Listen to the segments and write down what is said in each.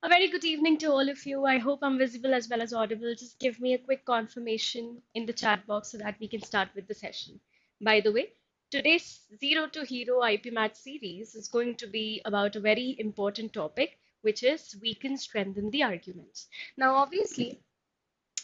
A very good evening to all of you. I hope I'm visible as well as audible. Just give me a quick confirmation in the chat box so that we can start with the session. By the way, today's Zero to Hero IPMAT series is going to be about a very important topic, which is weaken, strengthen the arguments. Now, obviously,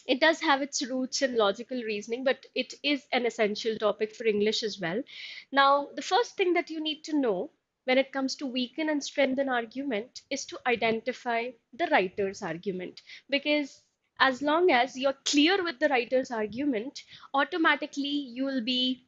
it does have its roots in logical reasoning, but it is an essential topic for English as well. Now, the first thing that you need to know when it comes to weaken and strengthen argument is to identify the writer's argument. Because as long as you're clear with the writer's argument, automatically you will be,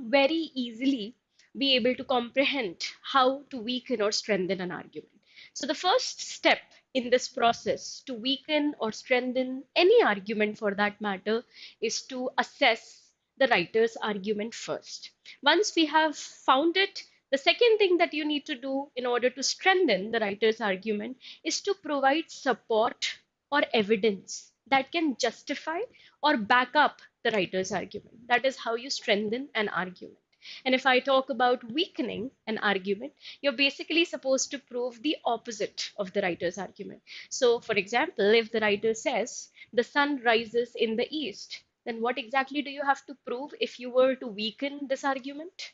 very easily be able to comprehend how to weaken or strengthen an argument. So, the first step in this process to weaken or strengthen any argument for that matter is to assess the writer's argument first. Once we have found it, the second thing that you need to do in order to strengthen the writer's argument is to provide support or evidence that can justify or back up the writer's argument. That is how you strengthen an argument. And if I talk about weakening an argument, you're basically supposed to prove the opposite of the writer's argument. So, for example, if the writer says the sun rises in the east, then what exactly do you have to prove if you were to weaken this argument?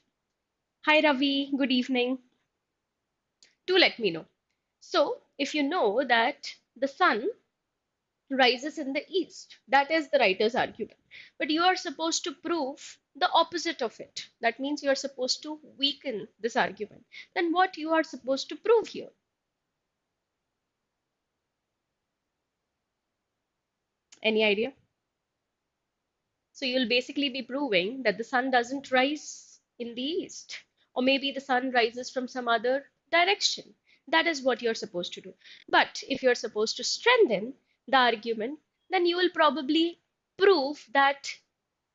Hi, Ravi. Good evening. Do let me know. So, if you know that the sun rises in the east. That is the writer's argument. But you are supposed to prove the opposite of it. That means you are supposed to weaken this argument. Then what you are supposed to prove here? Any idea? So you'll basically be proving that the sun doesn't rise in the east, or maybe the sun rises from some other direction. That is what you're supposed to do. But if you're supposed to strengthen the argument, then you will probably prove that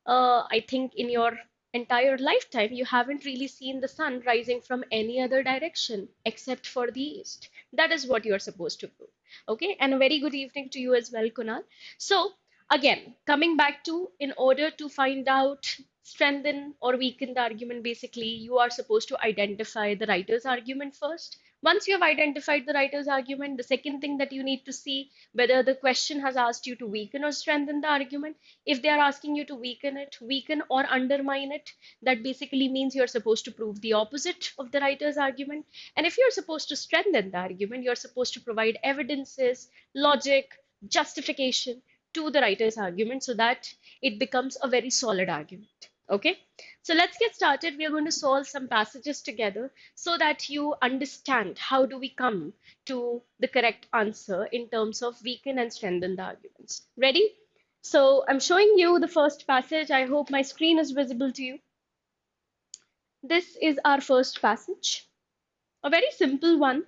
I think in your entire lifetime, you haven't really seen the sun rising from any other direction except for the east. That is what you're supposed to prove. Okay, and a very good evening to you as well, Kunal. So, again, coming back to in order to find out, strengthen or weaken the argument, basically, you are supposed to identify the writer's argument first. Once you have identified the writer's argument, the second thing that you need to see whether the question has asked you to weaken or strengthen the argument. If they are asking you to weaken it, weaken or undermine it, that basically means you're supposed to prove the opposite of the writer's argument. And if you're supposed to strengthen the argument, you're supposed to provide evidences, logic, justification to the writer's argument so that it becomes a very solid argument. Okay, so let's get started. We are going to solve some passages together so that you understand how do we come to the correct answer in terms of weaken and strengthen the arguments. Ready? So I'm showing you the first passage. I hope my screen is visible to you. This is our first passage, a very simple one.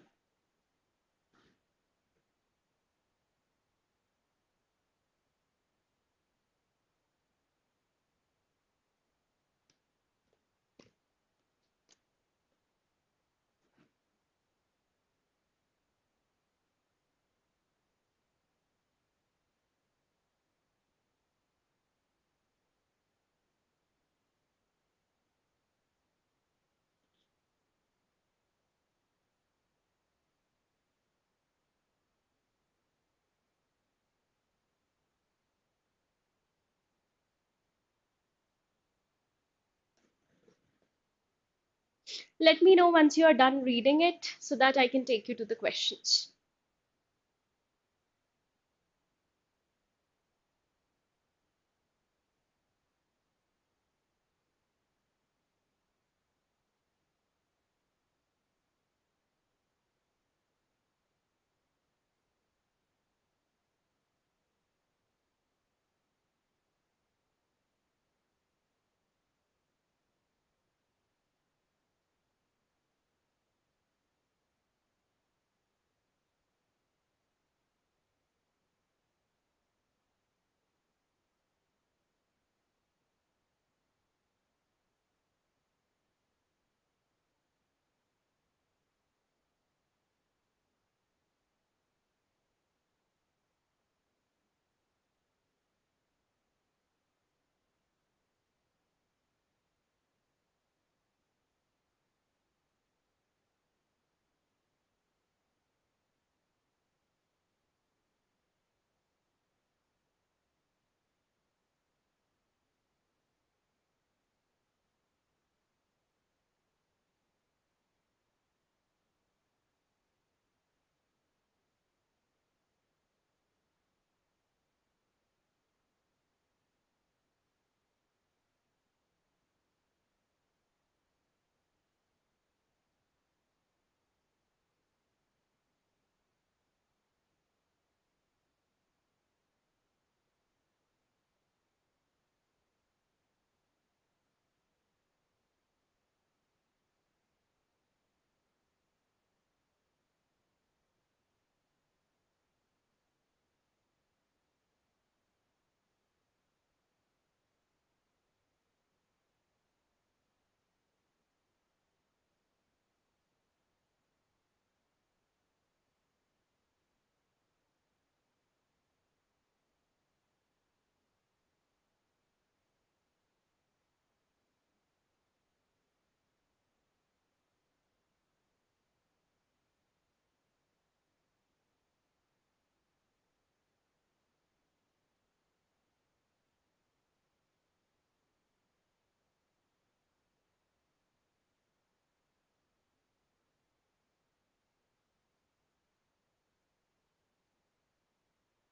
Let me know once you are done reading it so that I can take you to the questions.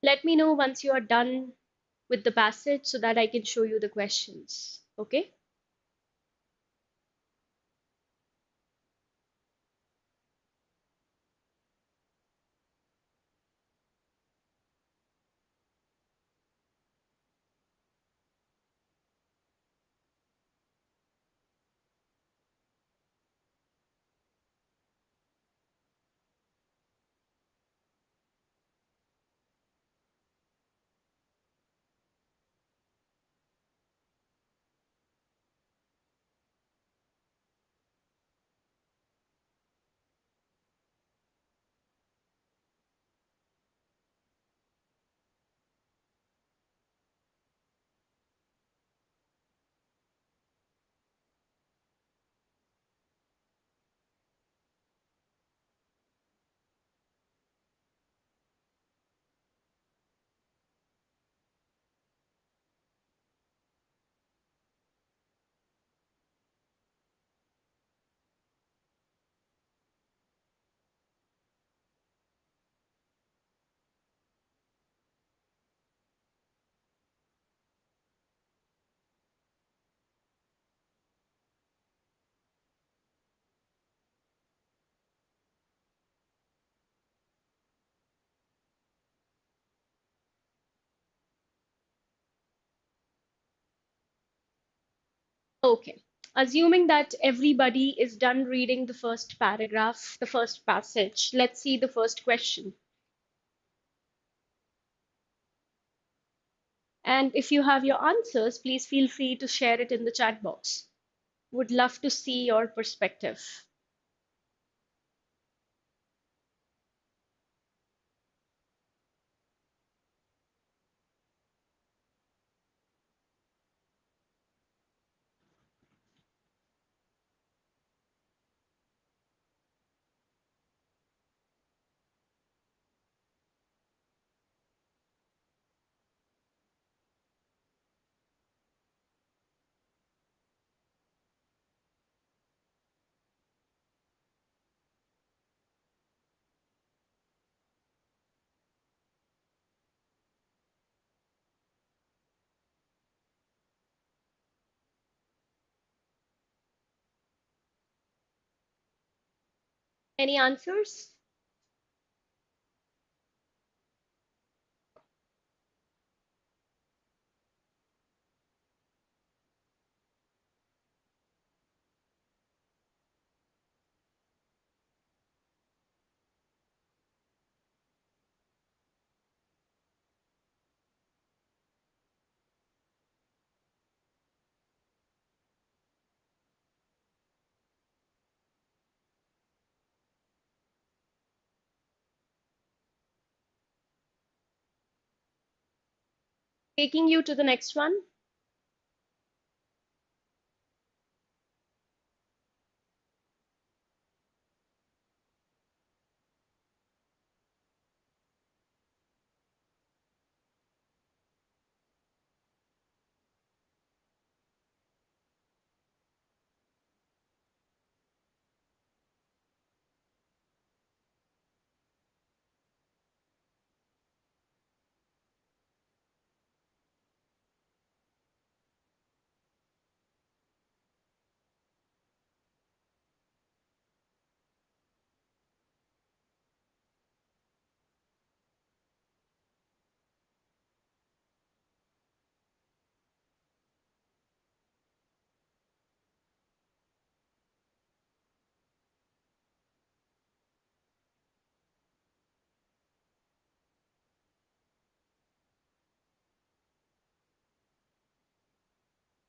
Let me know once you are done with the passage so that I can show you the questions. Okay? Okay. Assuming that everybody is done reading the first paragraph, the first passage, let's see the first question. And if you have your answers, please feel free to share it in the chat box. Would love to see your perspective. Any answers? Taking you to the next one.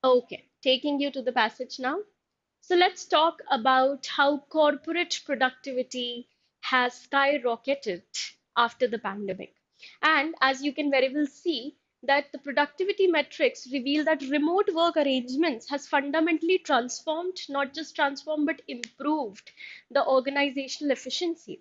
Okay, taking you to the passage now. So let's talk about how corporate productivity has skyrocketed after the pandemic. And as you can very well see, that the productivity metrics reveal that remote work arrangements has fundamentally transformed, not just transformed, but improved the organizational efficiency.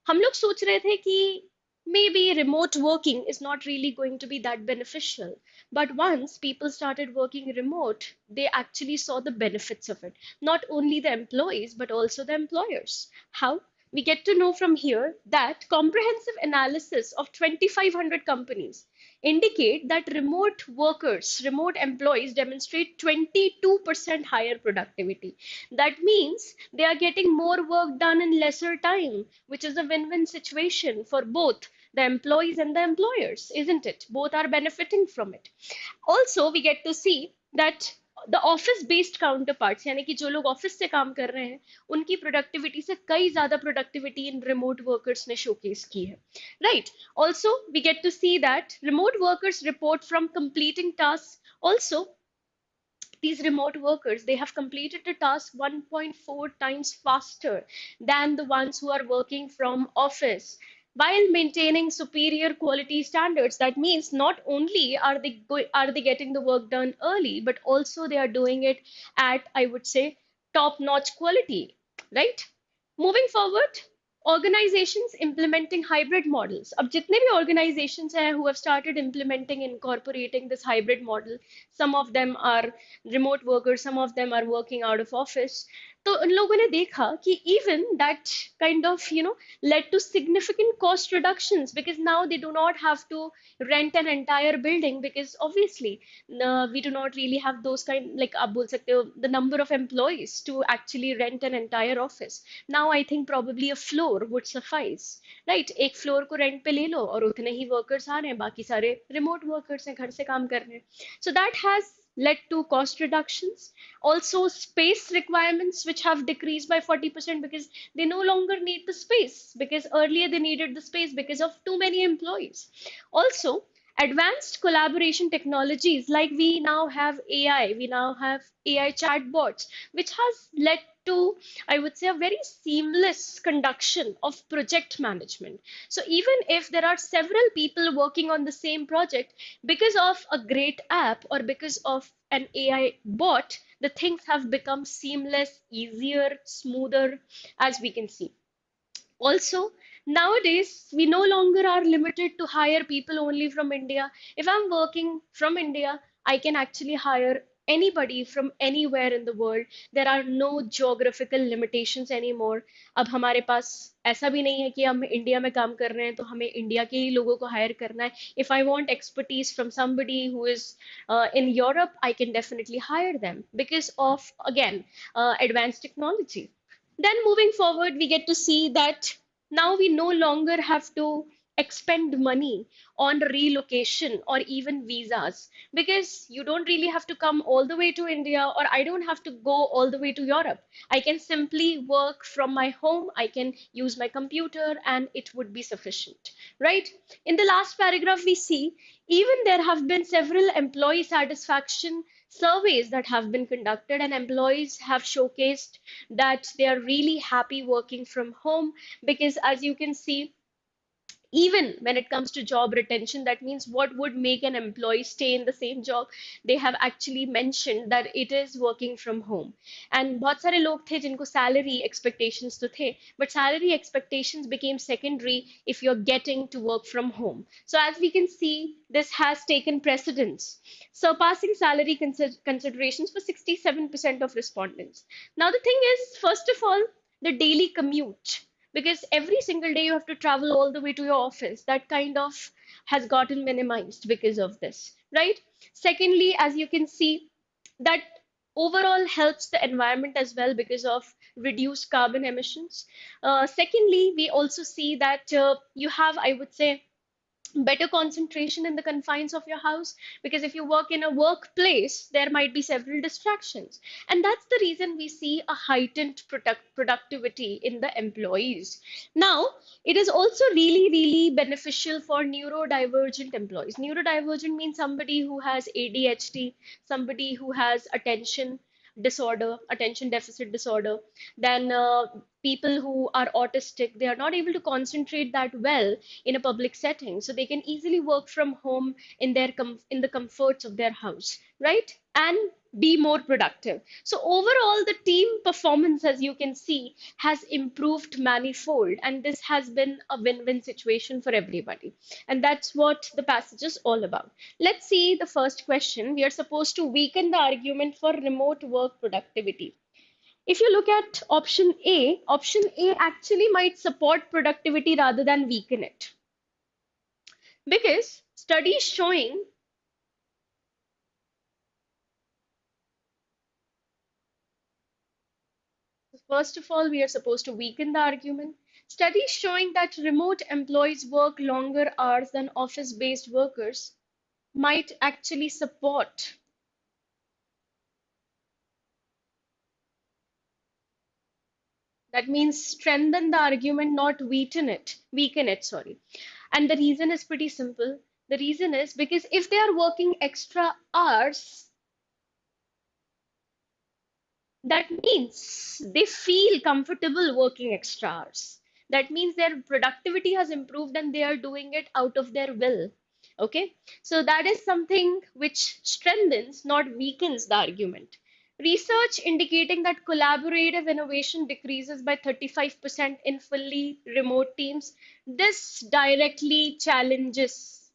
हम लोग सोच रहे थे कि maybe remote working is not really going to be that beneficial. But once people started working remote, they actually saw the benefits of it. Not only the employees, but also the employers. How? we get to know from here that comprehensive analysis of 2,500 companies indicate that remote workers, remote employees demonstrate 22% higher productivity. That means they are getting more work done in lesser time, which is a win-win situation for both the employees and the employers, isn't it? Both are benefiting from it. Also, we get to see that the office based counter यानी कि जो लोग office से काम कर रहे हैं उनकी प्रोडक्टिविटी से कई ज्यादा प्रोडक्टिविटी इन रिमोट वर्कर्स ने शोकेस की है right also we get to see that remote workers report from completing task also these remote workers they have completed the task 1.4 times faster than the ones who are working from office while maintaining superior quality standards. That means not only are they getting the work done early, but also they are doing it at, I would say, top notch quality, right? Moving forward, organizations implementing hybrid models. अब जितने भी organizations हैं who have started implementing incorporating this hybrid model, some of them are remote workers, some of them are working out of office. तो उन लोगों ने देखा कि even that kind of led to significant cost reductions because now they do not have to rent an entire building because obviously we do not really have those kind like आप बोल सकते हो the number of employees to actually rent an entire office. Now I think probably a floor would suffice, right? एक floor को rent पे ले लो और उतने ही workers आ रहे हैं बाकी सारे remote workers हैं घर से काम कर रहे हैं. So that has led to cost reductions. Also, space requirements, which have decreased by 40% because they no longer need the space, because earlier they needed the space because of too many employees. Also, advanced collaboration technologies like we now have AI, we now have AI chatbots, which has led to, I would say, a very seamless conduction of project management. So even if there are several people working on the same project, because of a great app or because of an AI bot, the things have become seamless, easier, smoother, as we can see. Also, nowadays, we no longer are limited to hire people only from India. If I'm working from India, I can actually hire anybody from anywhere in the world. There are no geographical limitations anymore. अब हमारे पास ऐसा भी नहीं है कि हम India में काम कर रहे हैं तो हमें इंडिया के ही लोगों को हायर करना है. If I want expertise from somebody who is in Europe, I can definitely hire them because of, again, advanced technology. Then moving forward, we get to see that now we no longer have to expend money on relocation or even visas because you don't really have to come all the way to India or I don't have to go all the way to Europe. I can simply work from my home, I can use my computer, and it would be sufficient, right? In the last paragraph, we see even there have been several employee satisfaction surveys that have been conducted, and employees have showcased that they are really happy working from home because, as you can see, even when it comes to job retention, that means what would make an employee stay in the same job, they have actually mentioned that it is working from home. And बहुत सारे लोग थे जिनको salary expectations तो थे, but salary expectations became secondary if you're getting to work from home. So as we can see, this has taken precedence, surpassing salary considerations for 67% of respondents. Now the thing is, first of all, the daily commute, because every single day you have to travel all the way to your office, that kind of has gotten minimized because of this, right? Secondly, as you can see, that overall helps the environment as well because of reduced carbon emissions. Secondly, we also see that you have, I would say, better concentration in the confines of your house, because if you work in a workplace there might be several distractions, and that's the reason we see a heightened productivity in the employees. Now it is also really beneficial for neurodivergent employees. Neurodivergent means somebody who has ADHD, somebody who has attention deficit disorder, then people who are autistic, they are not able to concentrate that well in a public setting, so they can easily work from home in in the comforts of their house, right? And be more productive. So overall, the team performance, as you can see, has improved manifold, and this has been a win-win situation for everybody. And that's what the passage is all about. Let's see the first question. We are supposed to weaken the argument for remote work productivity. If you look at option A actually might support productivity rather than weaken it. Because studies showing, first of all, we are supposed to weaken the argument. Studies showing that remote employees work longer hours than office-based workers might actually support. That means strengthen the argument, not weaken it. Weaken it, sorry. And the reason is pretty simple. The reason is because if they are working extra hours, that means they feel comfortable working extra hours. That means their productivity has improved and they are doing it out of their will. Okay, so that is something which strengthens, not weakens the argument. Research indicating that collaborative innovation decreases by 35% in fully remote teams. This directly challenges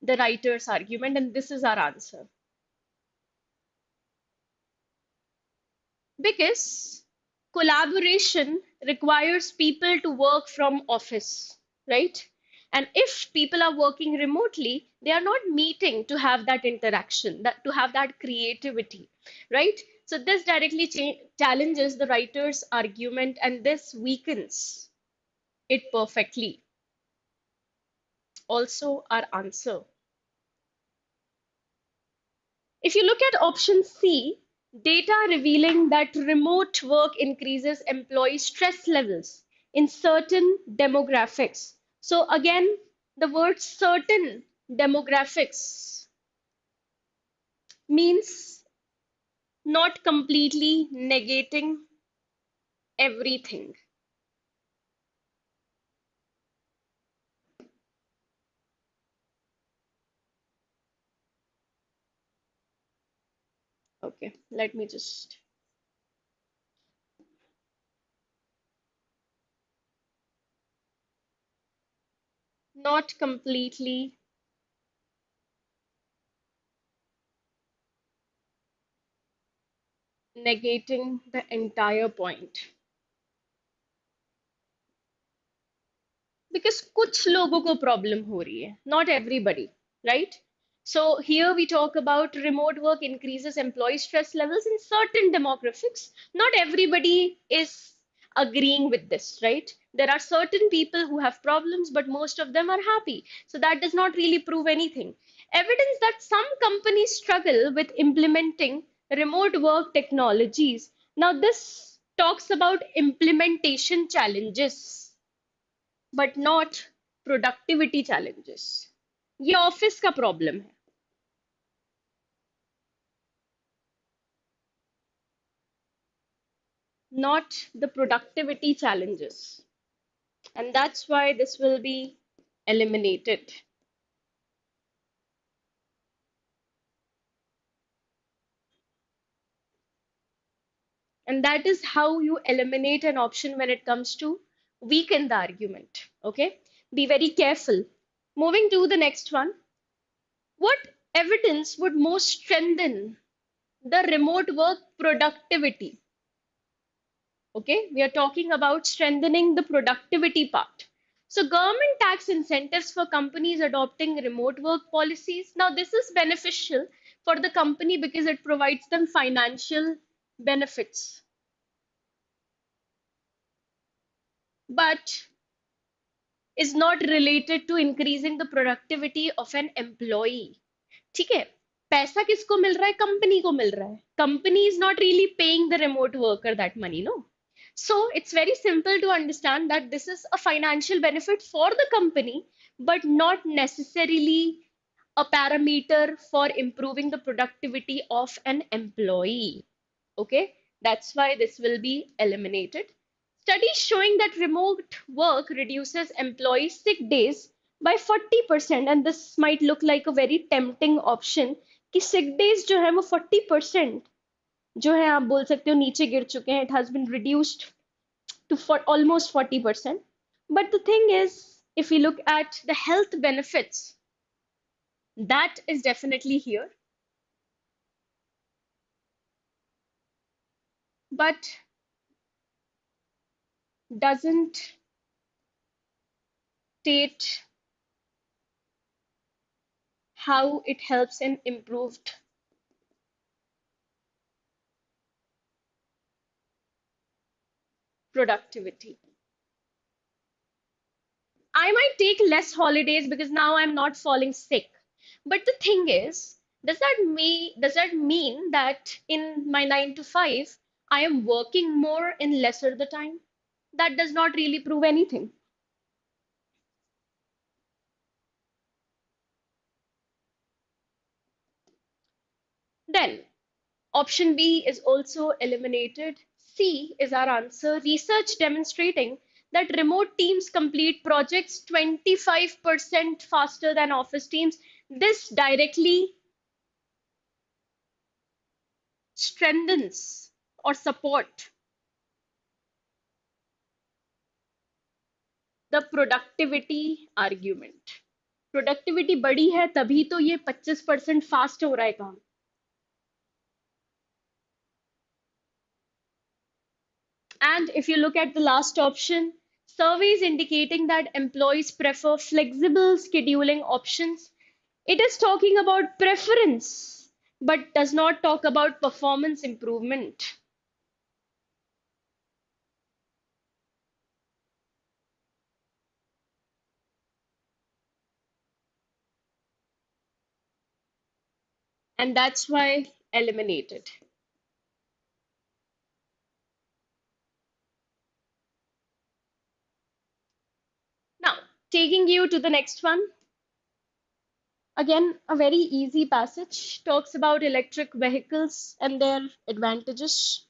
the writer's argument, and this is our answer. Because collaboration requires people to work from office, right? And if people are working remotely, they are not meeting to have that interaction, that to have that creativity, right? So this directly challenges the writer's argument, and this weakens it perfectly. Also our answer. If you look at option C, data revealing that remote work increases employee stress levels in certain demographics. So, again, the word certain demographics means not completely negating everything. Okay, let me just. Not completely negating the entire point. Because कुछ लोगों को problem हो रही है, not everybody, right? So here we talk about remote work increases employee stress levels in certain demographics. Not everybody is agreeing with this, right? There are certain people who have problems, but most of them are happy. So that does not really prove anything. Evidence that some companies struggle with implementing remote work technologies. Now this talks about implementation challenges but not productivity challenges. ये office का problem है, not the productivity challenges. And that's why this will be eliminated. And that is how you eliminate an option when it comes to weaken the argument. Okay? Be very careful. Moving to the next one. What evidence would most strengthen the remote work productivity? Okay, we are talking about strengthening the productivity part. So, government tax incentives for companies adopting remote work policies. Now, this is beneficial for the company because it provides them financial benefits, but is not related to increasing the productivity of an employee. ठीक है, पैसा किसको मिल रहा है, company को मिल रहा है. Company is not really paying the remote worker that money, no. So it's very simple to understand that this is a financial benefit for the company, but not necessarily a parameter for improving the productivity of an employee. Okay, that's why this will be eliminated. Studies showing that remote work reduces employee sick days by 40%, and this might look like a very tempting option कि sick days जो है वो 40% जो है आप बोल सकते हो नीचे गिर चुके हैं. It has been reduced to for almost 40%. But the thing is, if we look at the health benefits, that is definitely here. but doesn't state how it helps in improved productivity. I might take less holidays because now I'm not falling sick. But the thing is, does that mean that in my 9 to 5 I am working more in lesser the time? That does not really prove anything. Then option B is also eliminated. C is our answer. Research demonstrating that remote teams complete projects 25% faster than office teams. This directly strengthens or support the productivity argument. Productivity बढ़ी है तभी तो ये 25% fast हो रहा है काम. And if you look at the last option, surveys indicating that employees prefer flexible scheduling options. It is talking about preference, but does not talk about performance improvement. And that's why eliminated. Now, taking you to the next one. Again, a very easy passage talks about electric vehicles and their advantages.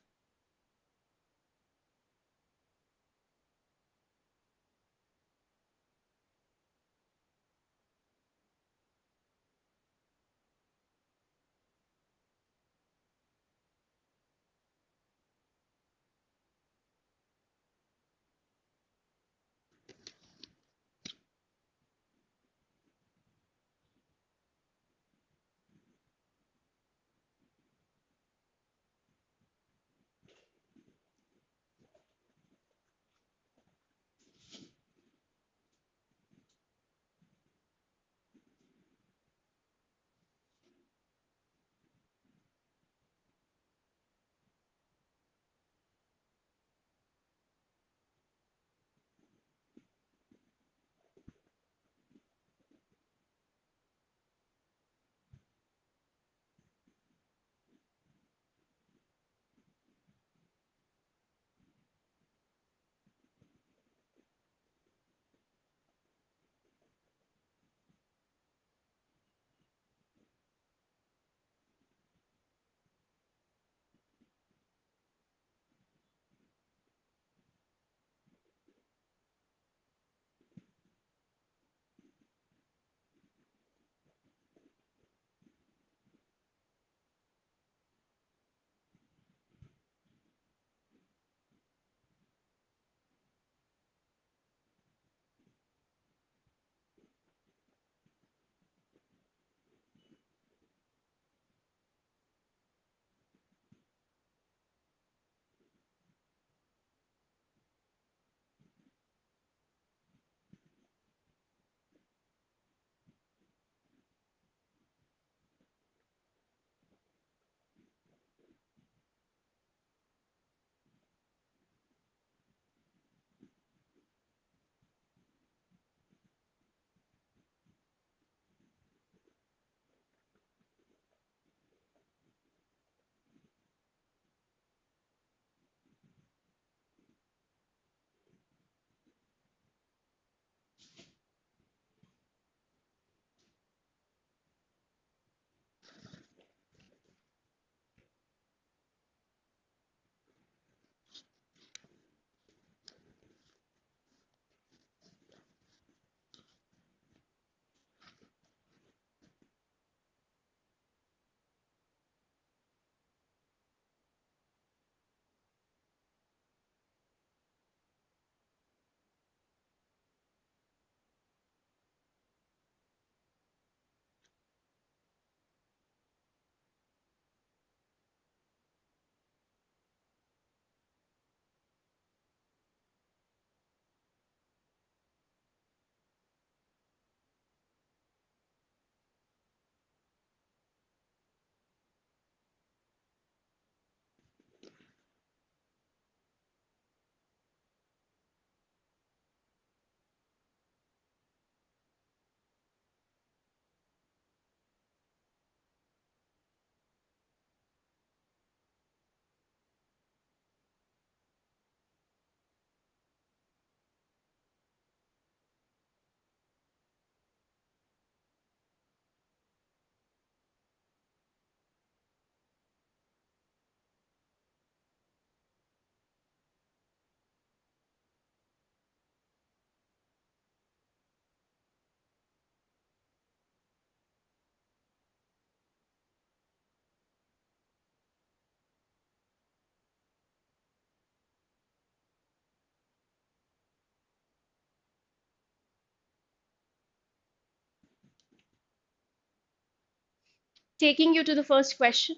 Taking you to the first question.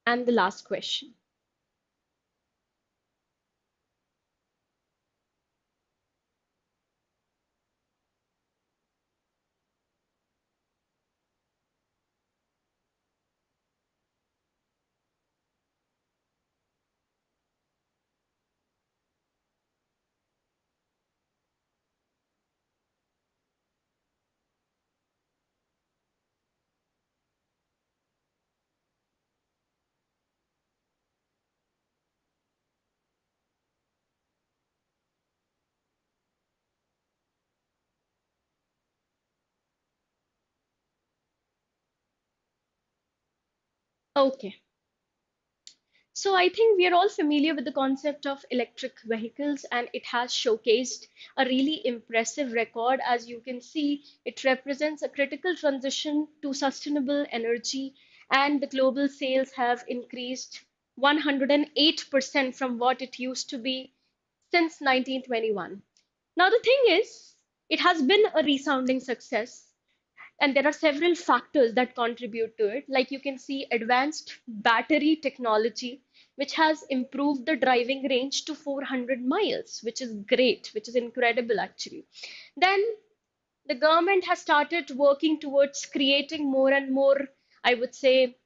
And the last question. Okay. So I think we are all familiar with the concept of electric vehicles, and it has showcased a really impressive record. As you can see, it represents a critical transition to sustainable energy, and the global sales have increased 108% from what it used to be since 1921. Now, the thing is, it has been a resounding success, and there are several factors that contribute to it. Like you can see, advanced battery technology, which has improved the driving range to 400 miles, which is great, which is incredible actually. Then the government has started working towards creating more and more, I would say,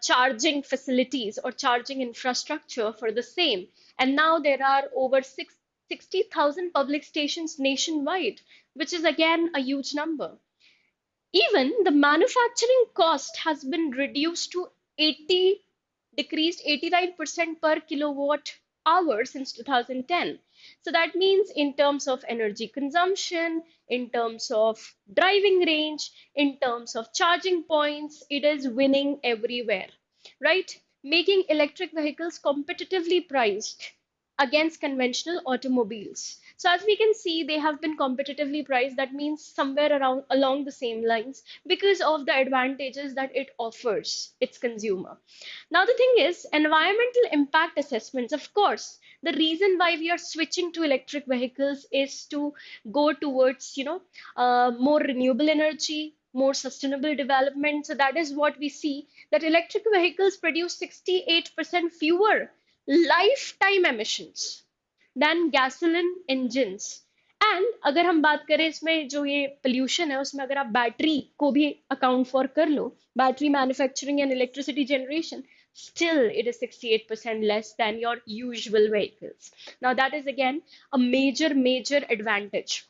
charging facilities or charging infrastructure for the same. And now there are over 60,000 public stations nationwide, which is again a huge number. Even the manufacturing cost has been reduced to 80, decreased 89% per kilowatt hour since 2010. So that means in terms of energy consumption, in terms of driving range, in terms of charging points, it is winning everywhere, right? Making electric vehicles competitively priced against conventional automobiles. So as we can see, they have been competitively priced. That means somewhere around along the same lines because of the advantages that it offers its consumer. Now the thing is, environmental impact assessments, of course, the reason why we are switching to electric vehicles is to go towards, more renewable energy, more sustainable development. So that is what we see, that electric vehicles produce 68% fewer lifetime emissions than gasoline engines. And अगर हम बात करें इसमें जो ये pollution है उसमें अगर आप बैटरी को भी अकाउंट फॉर कर लो, battery manufacturing and electricity generation, still it is 68% less than your usual vehicles. Now that is again a major advantage.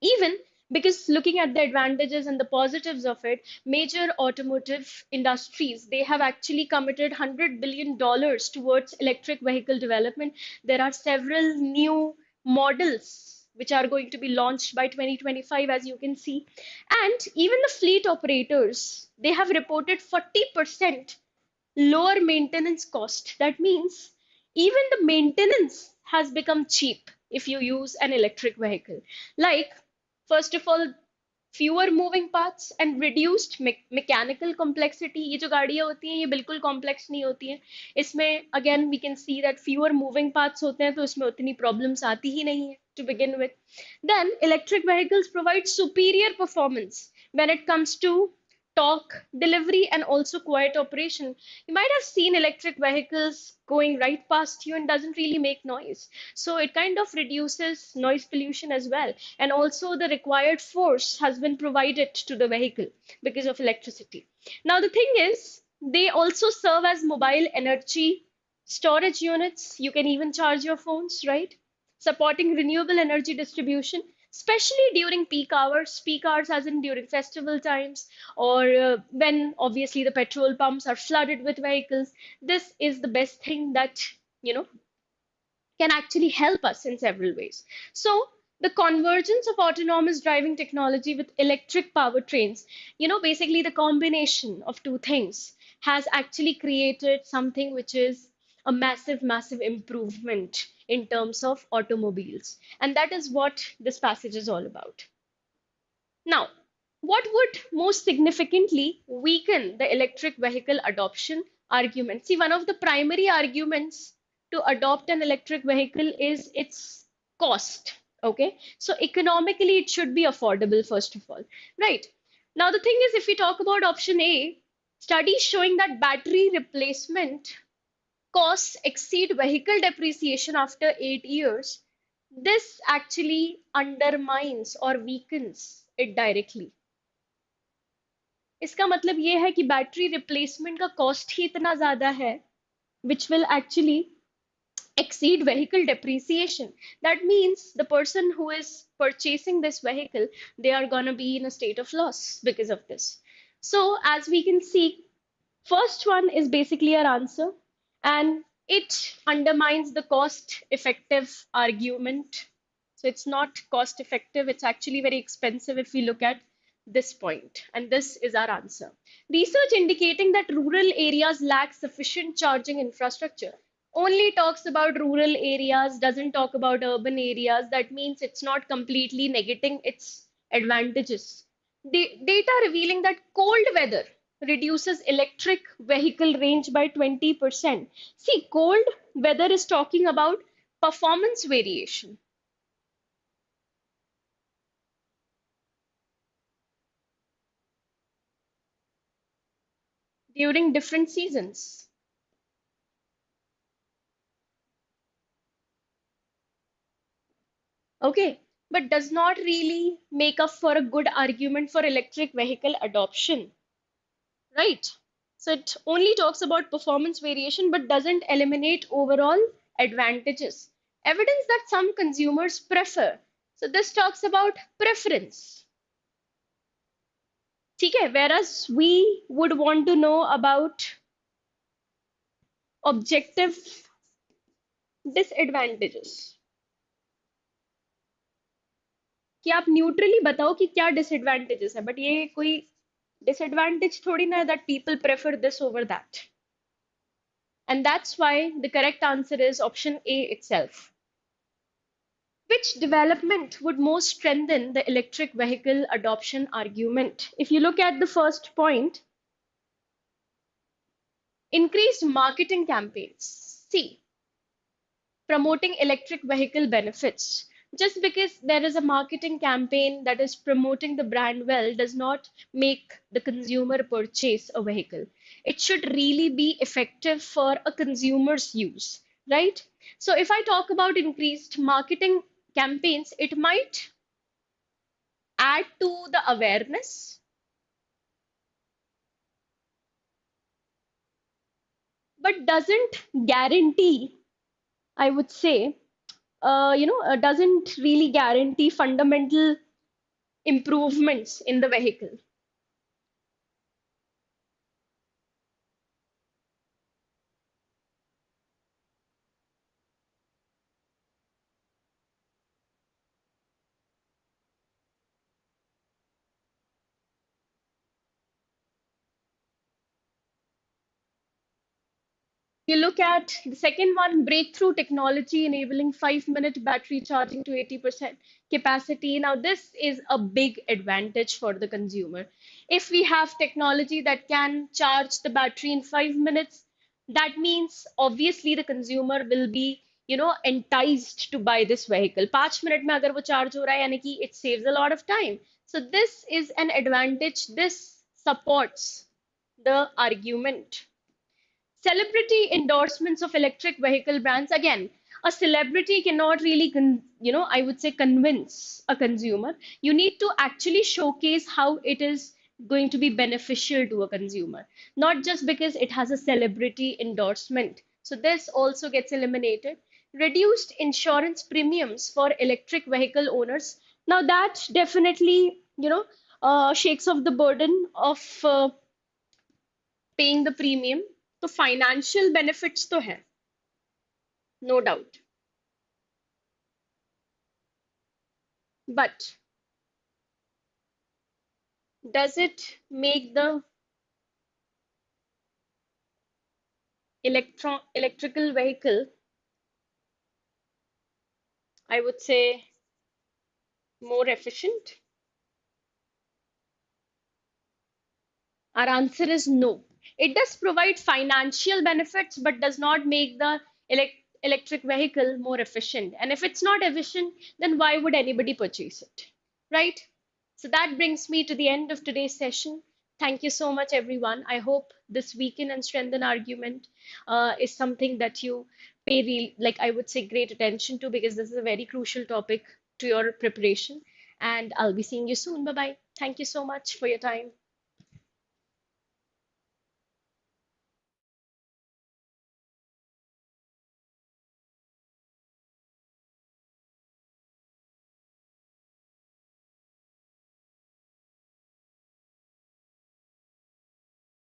Even because looking at the advantages and the positives of it, major automotive industries, they have actually committed $100 billion towards electric vehicle development. There are several new models which are going to be launched by 2025, as you can see. And even the fleet operators, they have reported 40% lower maintenance cost. That means even the maintenance has become cheap if you use an electric vehicle. Like, first of all, fewer moving parts and reduced mechanical complexity. ये जो गाड़ियाँ होती हैं ये बिल्कुल complex नहीं होती हैं. इसमें again we can see that fewer moving parts होते हैं तो इसमें उतनी problems आती ही नहीं है to begin with. Then electric vehicles provide superior performance when it comes to torque, delivery, and also quiet operation. You might have seen electric vehicles going right past you and doesn't really make noise. So it kind of reduces noise pollution as well. And also the required force has been provided to the vehicle because of electricity. Now the thing is, they also serve as mobile energy storage units, you can even charge your phones, right? Supporting renewable energy distribution, especially during peak hours as in during festival times, or when obviously the petrol pumps are flooded with vehicles. This is the best thing that, you know, can actually help us in several ways. So, the convergence of autonomous driving technology with electric powertrains, basically the combination of two things has actually created something which is a massive, massive improvement in terms of automobiles. And that is what this passage is all about. Now, what would most significantly weaken the electric vehicle adoption argument? See, one of the primary arguments to adopt an electric vehicle is its cost. Okay, so economically, it should be affordable, first of all, right? Now, the thing is, if we talk about option A, studies showing that battery replacement costs exceed vehicle depreciation after 8 years, this actually undermines or weakens it directly. इसका मतलब ये है कि battery replacement का cost ही इतना ज्यादा है which will actually exceed vehicle depreciation. That means the person who is purchasing this vehicle, they are going to be in a state of loss because of this. So as we can see, first one is basically our answer, and it undermines the cost effective argument. So it's not cost effective, it's actually very expensive if we look at this point, and this is our answer. Research indicating that rural areas lack sufficient charging infrastructure only talks about rural areas, doesn't talk about urban areas. That means it's not completely negating its advantages. Data revealing that cold weather reduces electric vehicle range by 20%. See, cold weather is talking about performance variation during different seasons. Okay, but does not really make up for a good argument for electric vehicle adoption, right? So it only talks about performance variation but doesn't eliminate overall advantages. Evidence that some consumers prefer. So this talks about preference. ठीक है, whereas we would want to know about objective disadvantages, कि आप neutrally बताओ कि क्या disadvantages है, but ये कोई डिसएडवांटेज थोड़ी ना है that people prefer this over that. And that's why the correct answer is option A itself. Which development would most strengthen the electric vehicle adoption argument? If you look at the first point, increased marketing campaigns. See, promoting electric vehicle benefits. Just because there is a marketing campaign that is promoting the brand well does not make the consumer purchase a vehicle. It should really be effective for a consumer's use, right? So if I talk about increased marketing campaigns, it might add to the awareness, but doesn't guarantee, I would say, doesn't really guarantee fundamental improvements in the vehicle. You look at the second one, breakthrough technology enabling 5-minute battery charging to 80% capacity. Now, this is a big advantage for the consumer. If we have technology that can charge the battery in 5 minutes, that means obviously the consumer will be, enticed to buy this vehicle. 5 minute में अगर वो charge हो रहा है, यानी कि it saves a lot of time. So this is an advantage. This supports the argument. Celebrity endorsements of electric vehicle brands. Again, a celebrity cannot really, I would say, convince a consumer. You need to actually showcase how it is going to be beneficial to a consumer, not just because it has a celebrity endorsement. So this also gets eliminated. Reduced insurance premiums for electric vehicle owners. Now that definitely, shakes off the burden of paying the premium. So financial benefits to hai, no doubt. But does it make the electrical vehicle, I would say, more efficient? Our answer is no. It does provide financial benefits, but does not make the electric vehicle more efficient. And if it's not efficient, then why would anybody purchase it? Right? So that brings me to the end of today's session. Thank you so much, everyone. I hope this weaken and strengthen argument is something that you pay like I would say, great attention to, because this is a very crucial topic to your preparation. And I'll be seeing you soon. Bye bye. Thank you so much for your time.